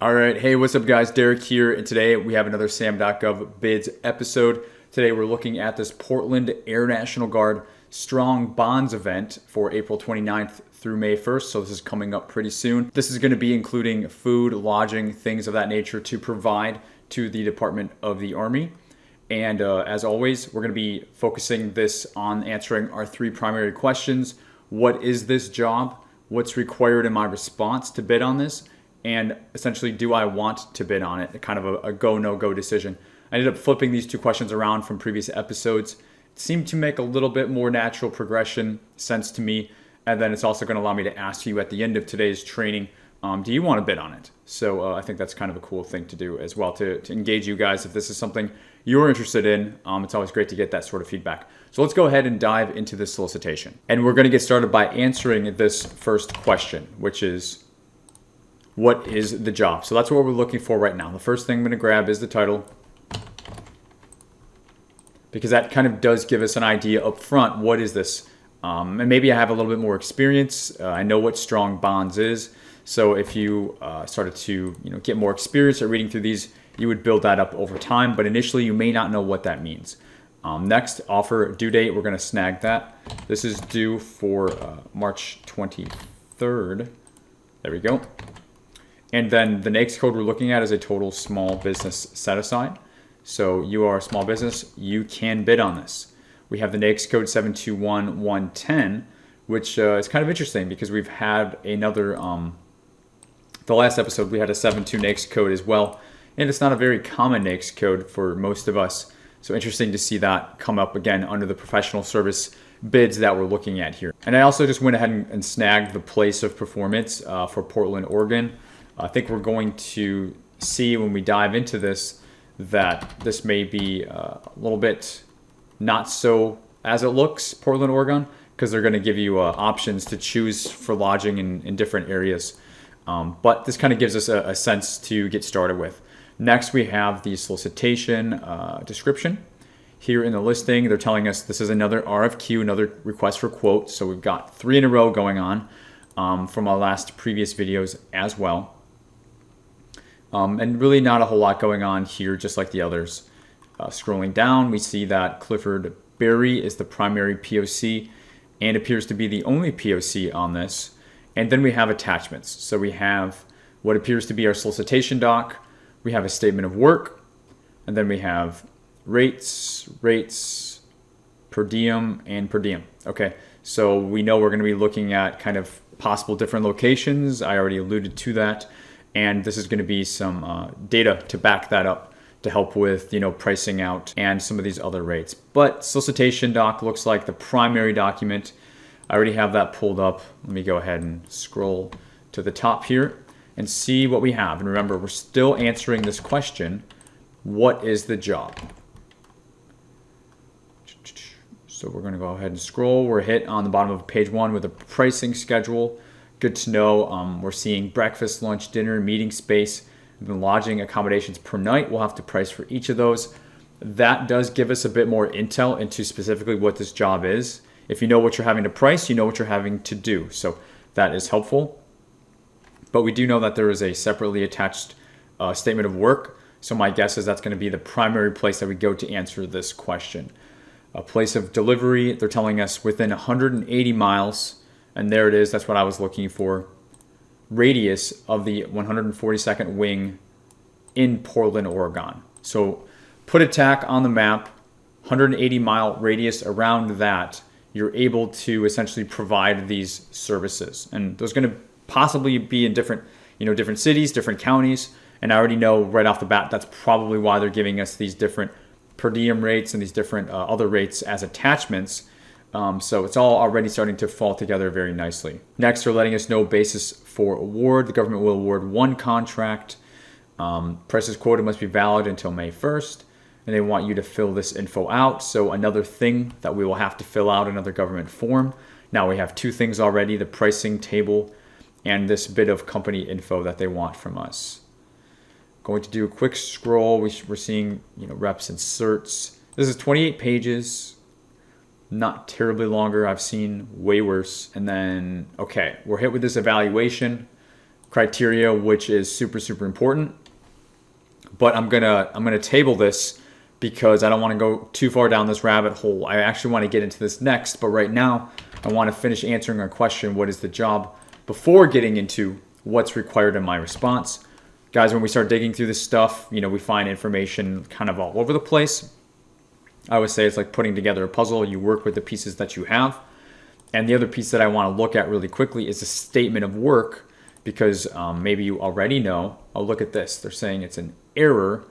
All right, hey, what's up guys? Derek here, and today we have another SAM.gov bids episode. Today we're looking at this Portland Air National Guard Strong Bonds event for April 29th through May 1st, so this is coming up pretty soon. This is going to be including food, lodging, things of that nature to provide to the Department of the Army. And as always, we're going to be focusing this on answering our three primary questions. What is this job? What's required in my response to bid on this? And essentially, do I want to bid on it? Kind of a go, no-go decision. I ended up flipping these two questions around from previous episodes. It seemed to make a little bit more natural progression sense to me. And then it's also going to allow me to ask you at the end of today's training, do you want to bid on it? So I think that's kind of a cool thing to do as well, to engage you guys. If this is something you're interested in, it's always great to get that sort of feedback. So let's go ahead and dive into this solicitation. And we're going to get started by answering this first question, which is, what is the job? So that's what we're looking for right now. The first thing I'm going to grab is the title, because that kind of does give us an idea up front. What is this? And maybe I have a little bit more experience. I know what strong bonds is. So if you started to get more experience at reading through these, you would build that up over time. But initially, you may not know what that means. Next, offer due date. We're going to snag that. This is due for March 23rd. There we go. And then the next code we're looking at is a total small business set aside. So you are a small business, you can bid on this. We have the NAICS code 721110, which is kind of interesting because we've had another, the last episode we had a 72 NAICS code as well. And it's not a very common NAICS code for most of us. So interesting to see that come up again under the professional service bids that we're looking at here. And I also just went ahead and snagged the place of performance for Portland, Oregon. I think we're going to see when we dive into this that this may be a little bit not so as it looks, Portland, Oregon, because they're going to give you options to choose for lodging in different areas. But this kind of gives us a sense to get started with. Next, we have the solicitation description. Here in the listing, they're telling us this is another RFQ, another request for quote. So we've got 3 in a row going on from our last previous videos as well. And really not a whole lot going on here, just like the others. Scrolling down, we see that Clifford Berry is the primary POC and appears to be the only POC on this. And then we have attachments. So we have what appears to be our solicitation doc. We have a statement of work. And then we have rates, per diem, and per diem. Okay, so we know we're going to be looking at kind of possible different locations. I already alluded to that. And this is going to be some data to back that up to help with, pricing out and some of these other rates. But solicitation doc looks like the primary document. I already have that pulled up. Let me go ahead and scroll to the top here and see what we have. And remember, we're still answering this question, what is the job? So we're going to go ahead and scroll. We're hit on the bottom of page 1 with a pricing schedule. Good to know. We're seeing breakfast, lunch, dinner, meeting space, and then lodging accommodations per night. We'll have to price for each of those. That does give us a bit more intel into specifically what this job is. If you know what you're having to price, you know what you're having to do. So that is helpful. But we do know that there is a separately attached statement of work. So my guess is that's going to be the primary place that we go to answer this question. A place of delivery, they're telling us within 180 miles. And there it is, that's what I was looking for. Radius of the 142nd Wing in Portland, Oregon. So put a tack on the map, 180-mile radius around that, you're able to essentially provide these services. And there's going to possibly be in different cities, different counties. And I already know right off the bat, that's probably why they're giving us these different per diem rates and these different other rates as attachments. So it's all already starting to fall together very nicely. Next, they're letting us know basis for award. The government will award 1 contract. Prices quoted must be valid until May 1st. And they want you to fill this info out. So another thing that we will have to fill out, another government form. Now we have 2 things already, the pricing table and this bit of company info that they want from us. Going to do a quick scroll. We're seeing reps and certs. This is 28 pages. Not terribly longer. I've seen way worse. And then, okay, we're hit with this evaluation. criteria, which is super important. But I'm gonna table this because I don't want to go too far down this rabbit hole. I actually want to get into this next, but right now I want to finish answering our question, what is the job, before getting into what's required in my response. Guys, when we start digging through this stuff, we find information kind of all over the place. I would say it's like putting together a puzzle. You work with the pieces that you have. And the other piece that I want to look at really quickly is a statement of work, because maybe you already know. Oh, look at this. They're saying it's an error.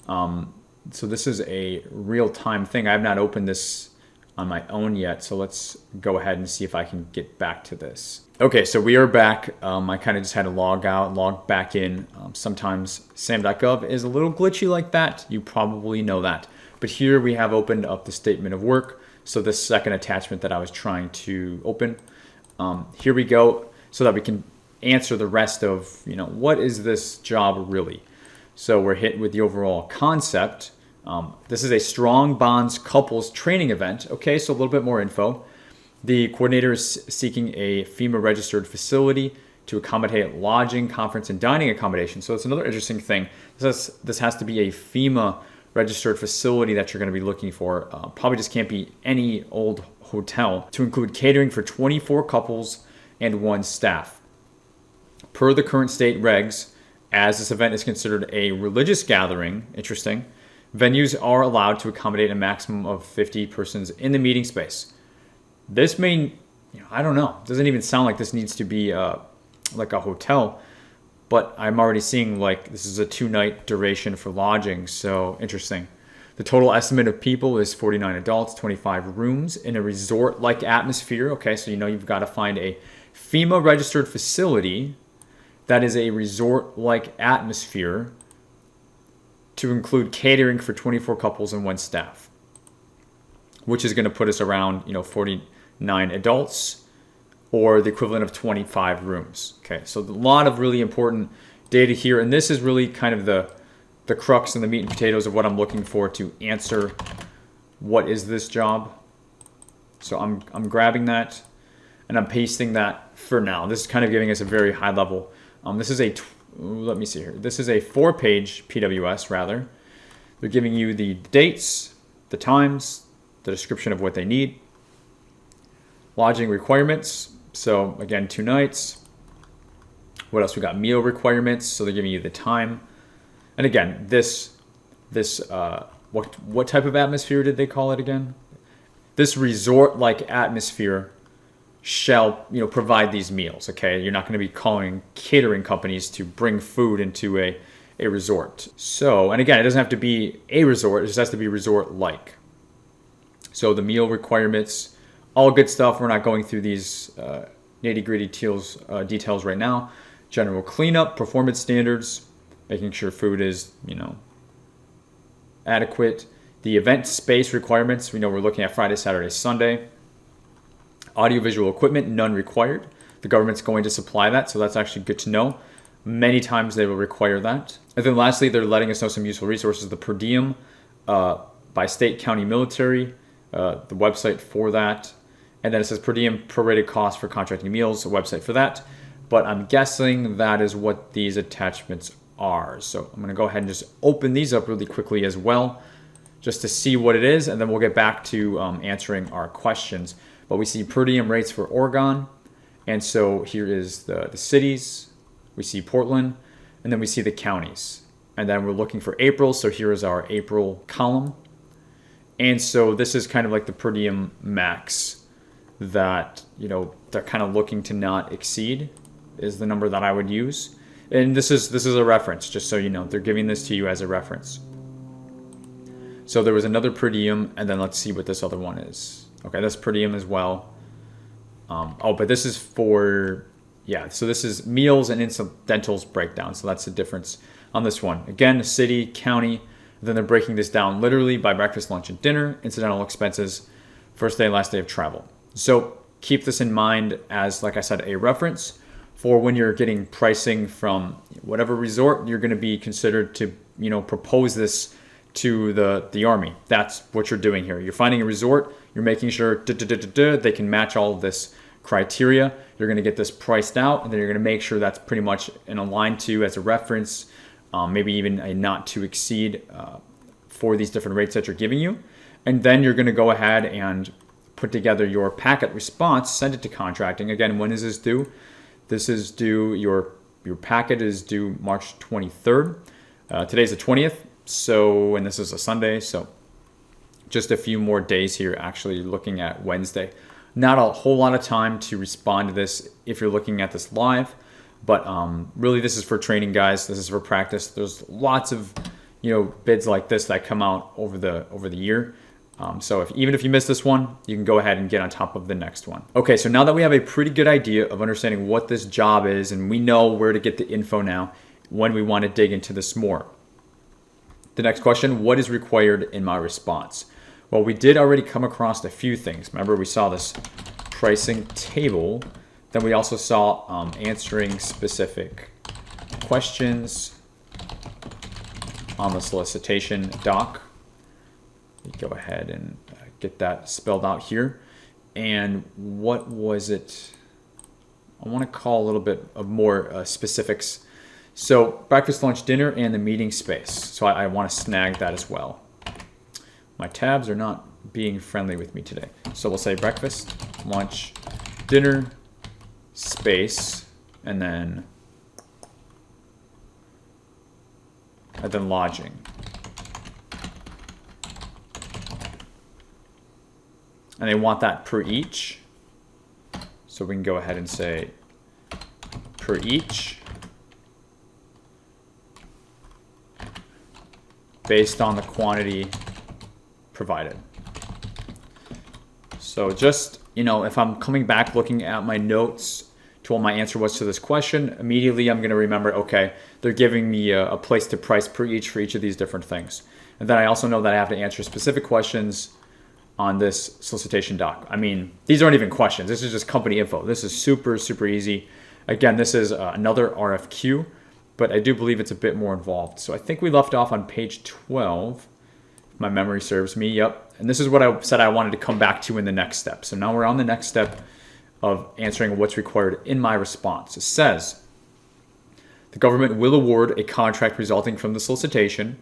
So this is a real-time thing. I have not opened this on my own yet. So let's go ahead and see if I can get back to this. Okay, so we are back. I kind of just had to log out, log back in. Sometimes SAM.gov is a little glitchy like that. You probably know that. But here we have opened up the statement of work. So this second attachment that I was trying to open. Here we go, so that we can answer the rest of, what is this job really? So we're hit with the overall concept. This is a strong bonds couples training event. Okay, so a little bit more info. The coordinator is seeking a FEMA registered facility to accommodate lodging, conference, and dining accommodation. So it's another interesting thing. This has to be a FEMA registered facility that you're going to be looking for. Probably just can't be any old hotel. To include catering for 24 couples and 1 staff. Per the current state regs, as this event is considered a religious gathering, interesting, venues are allowed to accommodate a maximum of 50 persons in the meeting space. This may, I don't know, doesn't even sound like this needs to be like a hotel, but I'm already seeing like this is a 2-night duration for lodging, so interesting. The total estimate of people is 49 adults, 25 rooms in a resort-like atmosphere. Okay, so you've got to find a FEMA registered facility that is a resort-like atmosphere to include catering for 24 couples and 1 staff, which is going to put us around 49 adults, or the equivalent of 25 rooms. Okay, so a lot of really important data here, and this is really kind of the crux and the meat and potatoes of what I'm looking for to answer what is this job. So I'm grabbing that and I'm pasting that for now. This is kind of giving us a very high level. This is let me see here. This is a 4-page PWS rather. They're giving you the dates, the times, the description of what they need, lodging requirements. So again, 2 nights. What else? We got meal requirements. So they're giving you the time. And again, what type of atmosphere did they call it again? This resort-like atmosphere shall provide these meals. Okay, you're not going to be calling catering companies to bring food into a resort. So, and again, it doesn't have to be a resort. It just has to be resort-like. So the meal requirements. All good stuff. We're not going through these nitty-gritty details right now. General cleanup, performance standards, making sure food is, adequate. The event space requirements, we're looking at Friday, Saturday, Sunday. Audiovisual equipment, none required. The government's going to supply that, so that's actually good to know. Many times they will require that. And then lastly, they're letting us know some useful resources. The per diem by state, county, military, the website for that. And then it says per diem prorated cost for contracting meals, a website for that. But I'm guessing that is what these attachments are. So I'm going to go ahead and just open these up really quickly as well, just to see what it is. And then we'll get back to answering our questions. But we see per diem rates for Oregon. And so here is the cities. We see Portland. And then we see the counties. And then we're looking for April. So here is our April column. And so this is kind of like the per diem max that they're kind of looking to not exceed is the number that I would use. And this is a reference, just so you know. They're giving this to you as a reference. So there was another per diem, and then let's see what this other one is. Okay, that's per diem as well. But this is for, so this is meals and incidentals breakdown. So that's the difference on this one. Again, city, county, then they're breaking this down literally by breakfast, lunch, and dinner, incidental expenses, first day, last day of travel. So keep this in mind as, like I said, a reference for when you're getting pricing from whatever resort you're going to be considered to, propose this to the Army. That's what you're doing here. You're finding a resort, you're making sure they can match all of this criteria. You're going to get this priced out, and then you're going to make sure that's pretty much in a line to as a reference, maybe even a not to exceed for these different rates that you're giving you. And then you're going to go ahead and put together your packet response, send it to contracting. Again, when is this due? This is due, your packet is due March 23rd. Today's the 20th, so, and this is a Sunday, so just a few more days here, actually looking at Wednesday. Not a whole lot of time to respond to this if you're looking at this live, but really this is for training, guys. This is for practice. There's lots of bids like this that come out over the year. So even if you miss this one, you can go ahead and get on top of the next one. Okay, so now that we have a pretty good idea of understanding what this job is, and we know where to get the info now when we want to dig into this more. The next question, what is required in my response? Well, we did already come across a few things. Remember, we saw this pricing table. Then we also saw answering specific questions on the solicitation doc. Go ahead and get that spelled out here. And what was it? I want to call a little bit of more specifics. So breakfast, lunch, dinner, and the meeting space. So I want to snag that as well. My tabs are not being friendly with me today. So we'll say breakfast, lunch, dinner, space, and then lodging. And they want that per each. So we can go ahead and say per each based on the quantity provided. So just, if I'm coming back looking at my notes to what my answer was to this question, immediately I'm going to remember, okay, they're giving me a place to price per each for each of these different things. And then I also know that I have to answer specific questions on this solicitation doc. I mean, these aren't even questions. This is just company info. This is super, super easy. Again, this is another RFQ, but I do believe it's a bit more involved. So I think we left off on page 12, if my memory serves me. Yep. And this is what I said I wanted to come back to in the next step. So now we're on the next step of answering what's required in my response. It says, the government will award a contract resulting from the solicitation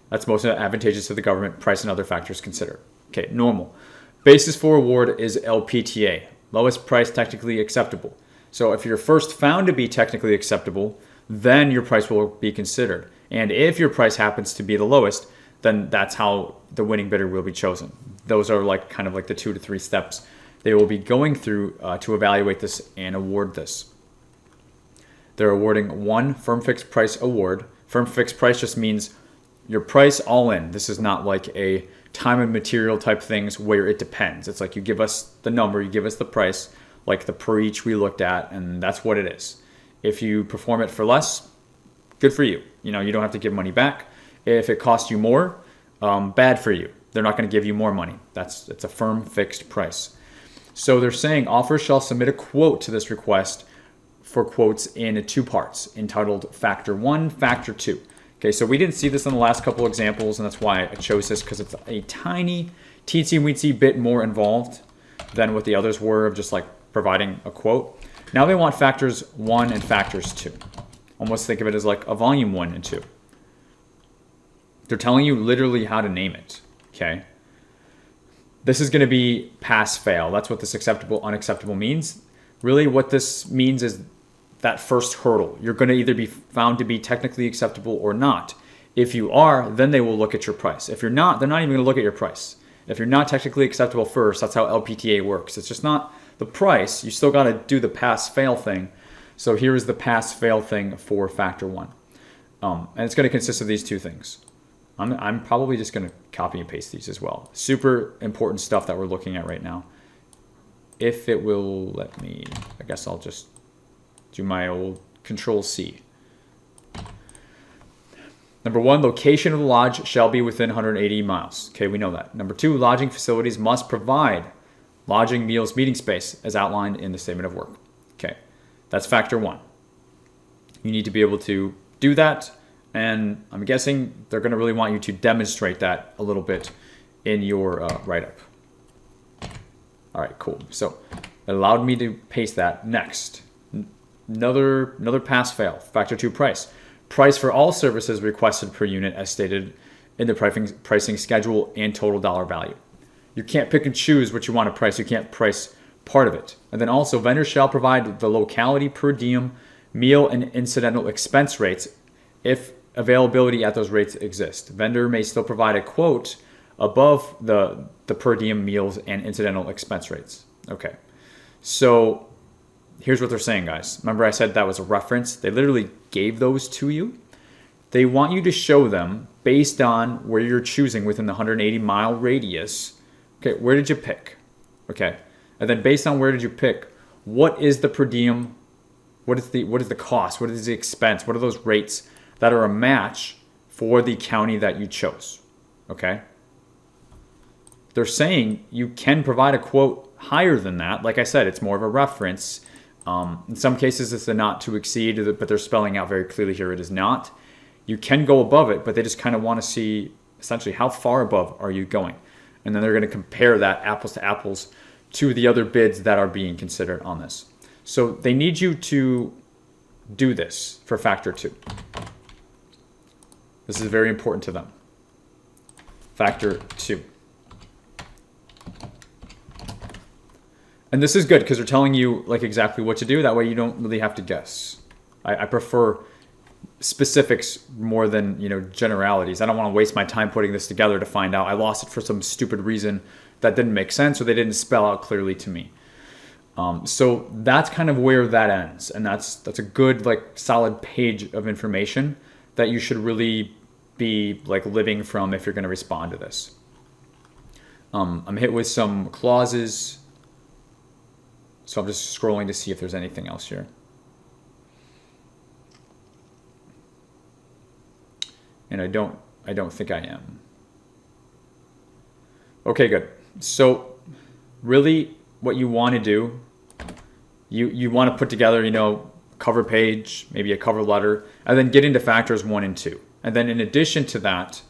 that's most advantageous to the government, price and other factors considered. Okay, normal. Basis for award is LPTA, lowest price technically acceptable. So if you're first found to be technically acceptable, then your price will be considered. And if your price happens to be the lowest, then that's how the winning bidder will be chosen. Those are kind of the 2 to 3 steps they will be going through to evaluate this and award this. They're awarding one firm fixed price award. Firm fixed price just means your price all in. This is not like a time and material type things where it depends. It's like you give us the number, you give us the price, like the per each we looked at, and that's what it is. If you perform it for less, good for you. You don't have to give money back. If it costs you more, bad for you. They're not going to give you more money. It's a firm fixed price. So they're saying offers shall submit a quote to this request for quotes in 2 parts, entitled Factor 1, Factor 2. Okay, so we didn't see this in the last couple examples, and that's why I chose this, because it's a tiny, teensy-weensy bit more involved than what the others were of just providing a quote. Now they want factors 1 and factors 2. Almost think of it as like a volume 1 and 2. They're telling you literally how to name it, okay? This is going to be pass-fail. That's what this acceptable, unacceptable means. Really what this means is that first hurdle. You're going to either be found to be technically acceptable or not. If you are, then they will look at your price. If you're not, they're not even going to look at your price. If you're not technically acceptable first, that's how LPTA works. It's just not the price. You still got to do the pass-fail thing. So here is the pass-fail thing for factor 1. And it's going to consist of these 2 things. I'm probably just going to copy and paste these as well. Super important stuff that we're looking at right now. If it will let me, I guess I'll just do my old Control-C. Number 1, location of the lodge shall be within 180 miles. Okay, we know that. Number 2, lodging facilities must provide lodging, meals, meeting space as outlined in the statement of work. Okay, that's factor 1. You need to be able to do that, and I'm guessing they're going to really want you to demonstrate that a little bit in your write-up. All right, cool. So It allowed me to paste that. Next, another pass fail. Factor 2 price. Price for all services requested per unit as stated in the pricing schedule and total dollar value. You can't pick and choose what you want to price. You can't price part of it. And then also, vendors shall provide the locality, per diem, meal, and incidental expense rates if availability at those rates exist. Vendor may still provide a quote above the per diem, meals, and incidental expense rates. Okay, so here's what they're saying, guys. Remember I said that was a reference? They literally gave those to you. They want you to show them based on where you're choosing within the 180-mile radius. Okay, where did you pick? Okay, and then based on where did you pick, what is the per diem? What is the cost? What is the expense? What are those rates that are a match for the county that you chose? Okay. They're saying you can provide a quote higher than that. Like I said, it's more of a reference. In some cases, it's a not to exceed, but they're spelling out very clearly here it is not. You can go above it, but they just kind of want to see essentially how far above are you going. And then they're going to compare that apples to apples to the other bids that are being considered on this. So they need you to do this for factor 2. This is very important to them. Factor 2. And this is good because they're telling you like exactly what to do. That way you don't really have to guess. I prefer specifics more than generalities. I don't want to waste my time putting this together to find out I lost it for some stupid reason that didn't make sense or they didn't spell out clearly to me. So that's kind of where that ends, and that's a good solid page of information that you should really be living from if you're going to respond to this. I'm hit with some clauses, so I'm just scrolling to see if there's anything else here. And I don't think I am. Okay, good. So really what you want to do, you want to put together, cover page, maybe a cover letter, and then get into factors 1 and 2. And then in addition to that,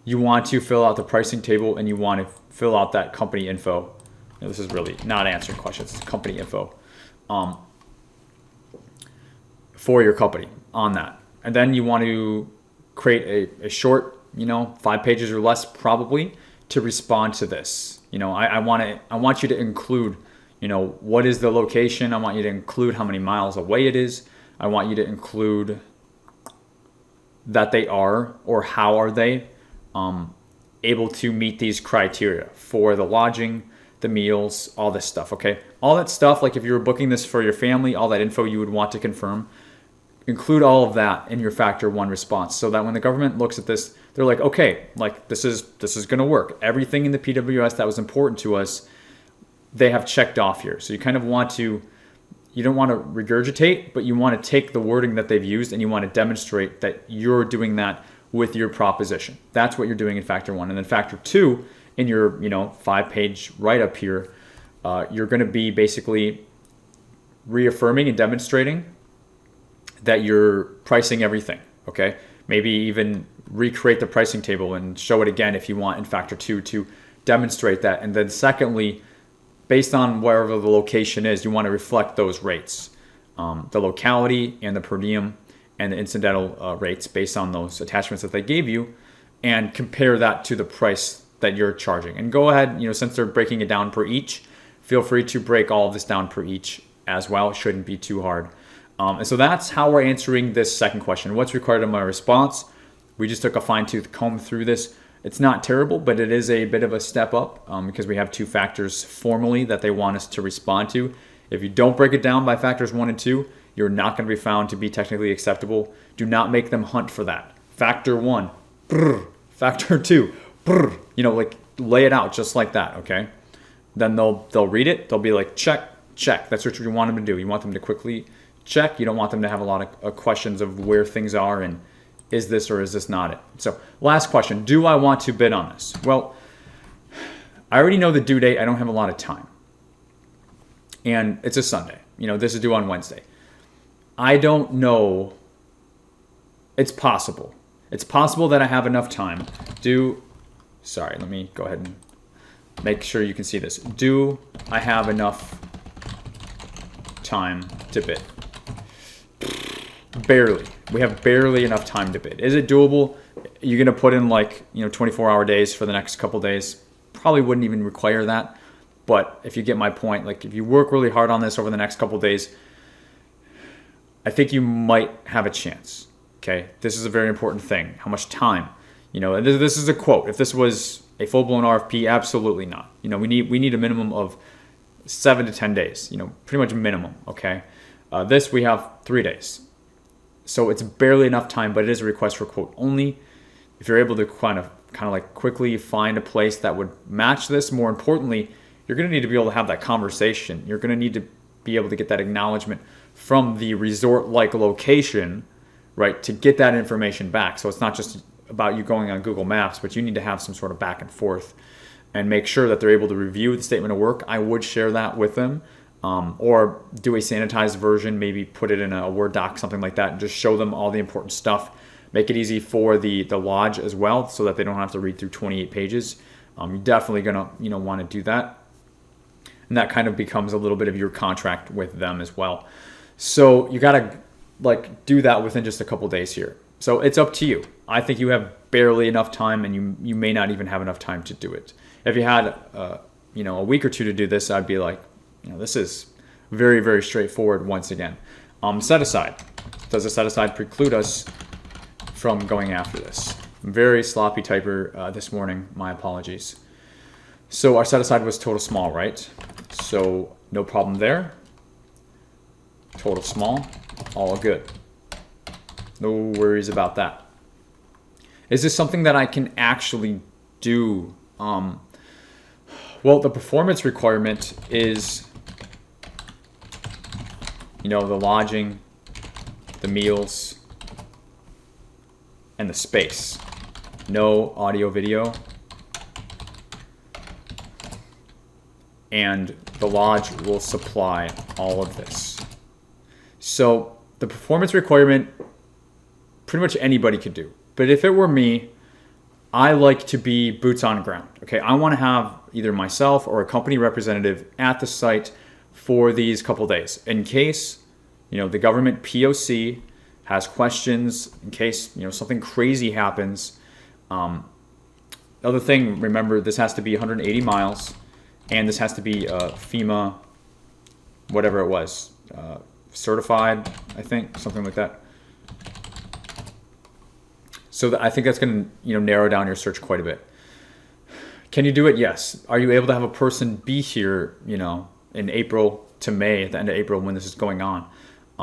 you want to fill out the pricing table and you want to fill out that company info. This is really not answering questions, it's company info for your company on that. And then you want to create a short, 5 pages or less probably, to respond to this. I want you to include, what is the location? I want you to include how many miles away it is. I want you to include that they are, or how are they able to meet these criteria for the lodging, the meals, all this stuff, okay? All that stuff, like if you were booking this for your family, all that info you would want to confirm, include all of that in your factor 1 response so that when the government looks at this, they're like, okay, this is going to work. Everything in the PWS that was important to us, they have checked off here. So you kind of want to, you don't want to regurgitate, but you want to take the wording that they've used and you want to demonstrate that you're doing that with your proposition. That's what you're doing in factor 1. And then factor 2, in your 5-page write-up here, you're going to be basically reaffirming and demonstrating that you're pricing everything, okay? Maybe even recreate the pricing table and show it again if you want in factor 2 to demonstrate that. And then secondly, based on wherever the location is, you want to reflect those rates, the locality and the per diem and the incidental rates based on those attachments that they gave you, and compare that to the price that you're charging. And go ahead, since they're breaking it down per each, feel free to break all of this down per each as well. It shouldn't be too hard. And so that's how we're answering this second question. What's required of my response? We just took a fine-tooth comb through this. It's not terrible, but it is a bit of a step up because we have 2 factors formally that they want us to respond to. If you don't break it down by factors 1 and 2, you're not going to be found to be technically acceptable. Do not make them hunt for that. Factor 1, brr. Factor 2, brr. Lay it out just like that, okay? Then they'll read it. They'll be like, check, check. That's what you want them to do. You want them to quickly check. You don't want them to have a lot of questions of where things are and is this or is this not it. So last question, do I want to bid on this? Well, I already know the due date. I don't have a lot of time. And it's a Sunday. This is due on Wednesday. I don't know. It's possible. It's possible that I have enough time. Sorry, let me go ahead and make sure you can see this. Do I have enough time to bid. Barely. We have barely enough time to bid. Is it doable? You're going to put in like, 24-hour days for the next couple days. Probably wouldn't even require that. But if you get my point, like if you work really hard on this over the next couple days, I think you might have a chance. Okay. This is a very important thing. How much time? And this is a quote. If this was a full-blown RFP, absolutely not. We need a minimum of 7 to 10 days, pretty much minimum. Okay. This we have 3 days. So it's barely enough time, but it is a request for quote only. If you're able to kind of like quickly find a place that would match this, more importantly, you're going to need to be able to have that conversation. You're going to need to be able to get that acknowledgement from the resort-like location, right, to get that information back. So it's not just about you going on Google Maps, but you need to have some sort of back and forth and make sure that they're able to review the statement of work. I would share that with them. Or do a sanitized version, maybe put it in a Word doc, something like that, and just show them all the important stuff. Make it easy for the lodge as well, so that they don't have to read through 28 pages. You're definitely gonna want to do that, and that kind of becomes a little bit of your contract with them as well. So you gotta do that within just a couple days here. So it's up to you. I think you have barely enough time, and you may not even have enough time to do it. If you had a week or two to do this, I'd be like, this is very, very straightforward once again. Set aside. Does a set aside preclude us from going after this? Very sloppy typer this morning. My apologies. So our set aside was total small, right? So no problem there. Total small, all good. No worries about that. Is this something that I can actually do? Well, the performance requirement is the lodging, the meals, and the space. No audio, video. And the lodge will supply all of this. So the performance requirement, pretty much anybody could do. But if it were me, I like to be boots on ground. Okay, I want to have either myself or a company representative at the site for these couple days in case the government POC has questions, in case something crazy happens. Other thing, remember, this has to be 180 miles, and this has to be FEMA, whatever it was, certified, I think, something like that. So I think that's going to narrow down your search quite a bit. Can you do it? Yes. Are you able to have a person be here, in April to May, at the end of April when this is going on?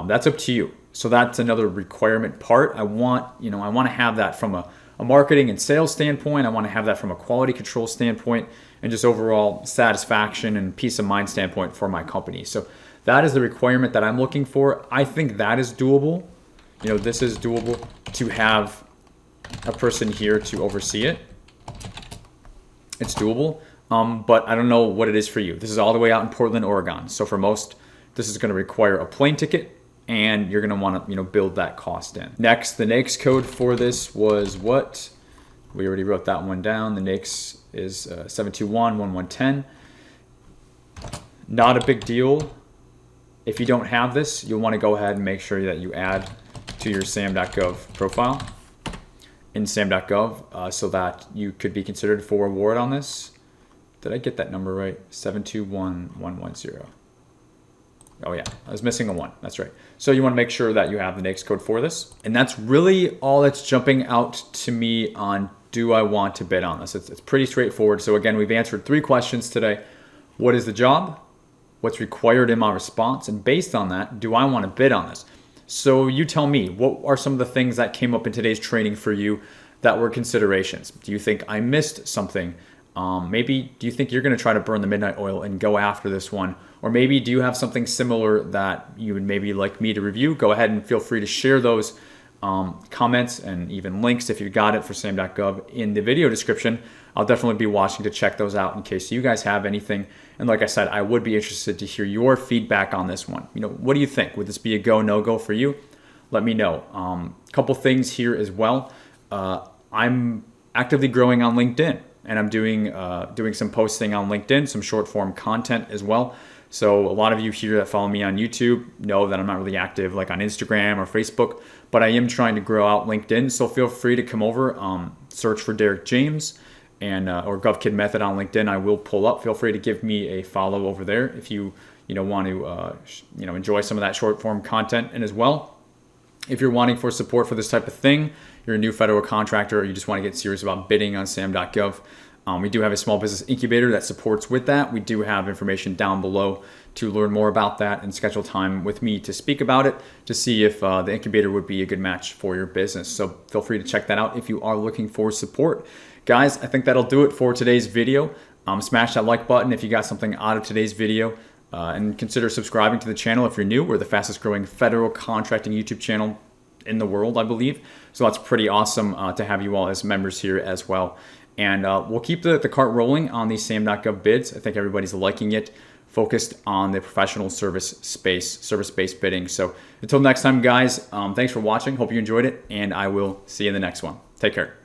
That's up to you. So that's another requirement part. I want to have that from a marketing and sales standpoint. I want to have that from a quality control standpoint and just overall satisfaction and peace of mind standpoint for my company. So that is the requirement that I'm looking for. I think that is doable. This is doable to have a person here to oversee it. It's doable. But I don't know what it is for you. This is all the way out in Portland, Oregon. So for most, this is going to require a plane ticket, and you're going to want to build that cost in. Next, the NAICS code for this was what? We already wrote that one down. The NAICS is 7211110. Not a big deal. If you don't have this, you'll want to go ahead and make sure that you add to your SAM.gov profile in SAM.gov so that you could be considered for award on this. Did I get that number right? 721110. Oh yeah, I was missing a 1. That's right. So you want to make sure that you have the NAICS code for this. And that's really all that's jumping out to me on do I want to bid on this? It's pretty straightforward. So again, we've answered 3 questions today. What is the job? What's required in my response? And based on that, do I want to bid on this? So you tell me, what are some of the things that came up in today's training for you that were considerations? Do you think I missed something? Maybe do you think you're going to try to burn the midnight oil and go after this one? Or maybe do you have something similar that you would maybe like me to review? Go ahead and feel free to share those comments and even links if you got it for SAM.gov in the video description. I'll definitely be watching to check those out in case you guys have anything. And like I said, I would be interested to hear your feedback on this one. What do you think? Would this be a go, no go for you? Let me know. Couple things here as well. I'm actively growing on LinkedIn, and I'm doing some posting on LinkedIn, some short form content as well. So a lot of you here that follow me on YouTube know that I'm not really active like on Instagram or Facebook, but I am trying to grow out LinkedIn. So feel free to come over, search for Derek James and or GovKidMethod on LinkedIn. I will pull up. Feel free to give me a follow over there if you want to enjoy some of that short form content. And as well, if you're wanting for support for this type of thing, you're a new federal contractor, or you just want to get serious about bidding on SAM.gov, we do have a small business incubator that supports with that. We do have information down below to learn more about that and schedule time with me to speak about it to see if the incubator would be a good match for your business. So feel free to check that out if you are looking for support. Guys, I think that'll do it for today's video. Smash that like button if you got something out of today's video. And consider subscribing to the channel if you're new. We're the fastest growing federal contracting YouTube channel in the world, I believe. So that's pretty awesome to have you all as members here as well. And we'll keep the cart rolling on these SAM.gov bids. I think everybody's liking it, focused on the professional service-based bidding. So until next time, guys, thanks for watching. Hope you enjoyed it, and I will see you in the next one. Take care.